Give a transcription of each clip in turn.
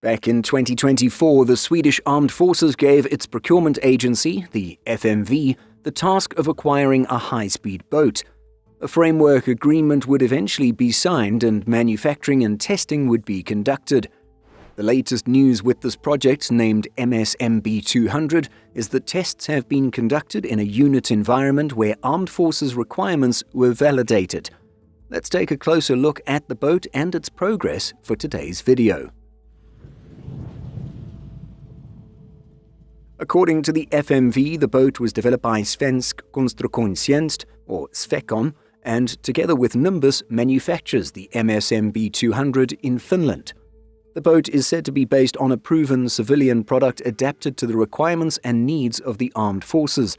Back in 2024, the Swedish Armed Forces gave its procurement agency, the FMV, the task of acquiring a high-speed boat. A framework agreement would eventually be signed and manufacturing and testing would be conducted. The latest news with this project, named MSMB 200, is that tests have been conducted in a unit environment where Armed Forces requirements were validated. Let's take a closer look at the boat and its progress for today's video. According to the FMV, the boat was developed by Svensk Konstruktionstjänst, or Swecon, and together with Nimbus manufactures the MSMB 200 in Finland. The boat is said to be based on a proven civilian product adapted to the requirements and needs of the armed forces.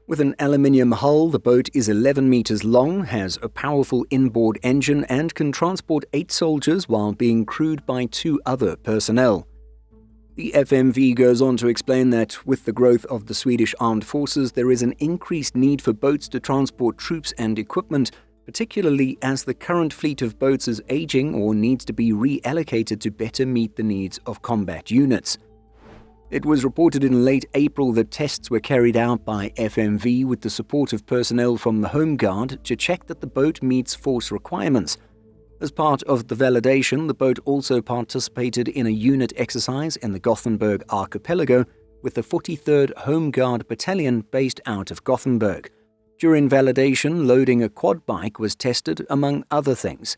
With an aluminium hull, the boat is 11 meters long, has a powerful inboard engine, and can transport 8 soldiers while being crewed by 2 other personnel. The FMV goes on to explain that with the growth of the Swedish Armed Forces, there is an increased need for boats to transport troops and equipment, particularly as the current fleet of boats is aging or needs to be reallocated to better meet the needs of combat units. It was reported in late April that tests were carried out by FMV with the support of personnel from the Home Guard to check that the boat meets force requirements. As part of the validation, the boat also participated in a unit exercise in the Gothenburg archipelago with the 43rd Home Guard Battalion based out of Gothenburg. During validation, loading a quad bike was tested, among other things.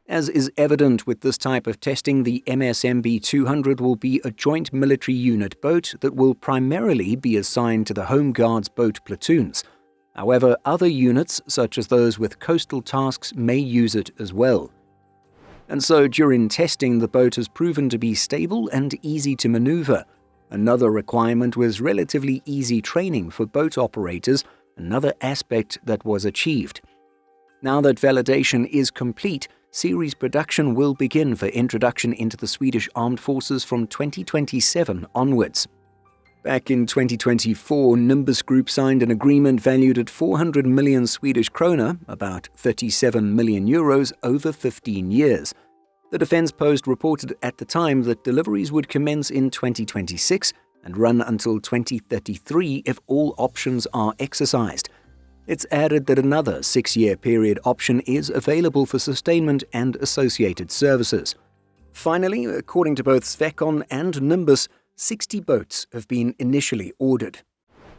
As is evident with this type of testing, the MSMB 200 will be a joint military unit boat that will primarily be assigned to the Home Guard's boat platoons. However, other units, such as those with coastal tasks, may use it as well. And so, during testing, the boat has proven to be stable and easy to maneuver. Another requirement was relatively easy training for boat operators, another aspect that was achieved. Now that validation is complete, series production will begin for introduction into the Swedish Armed Forces from 2027 onwards. Back in 2024, Nimbus Group signed an agreement valued at 400 million Swedish krona, about 37 million euros, over 15 years. The Defence Post reported at the time that deliveries would commence in 2026 and run until 2033 if all options are exercised. It's added that another 6-year period option is available for sustainment and associated services. Finally, according to both Swecon and Nimbus, 60 boats have been initially ordered.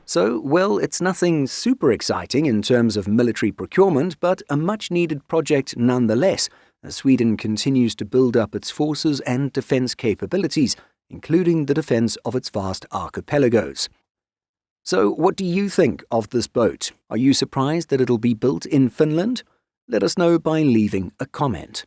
So, well, it's nothing super exciting in terms of military procurement, but a much-needed project nonetheless, as Sweden continues to build up its forces and defence capabilities, including the defence of its vast archipelagos. So, what do you think of this boat? Are you surprised that it'll be built in Finland? Let us know by leaving a comment.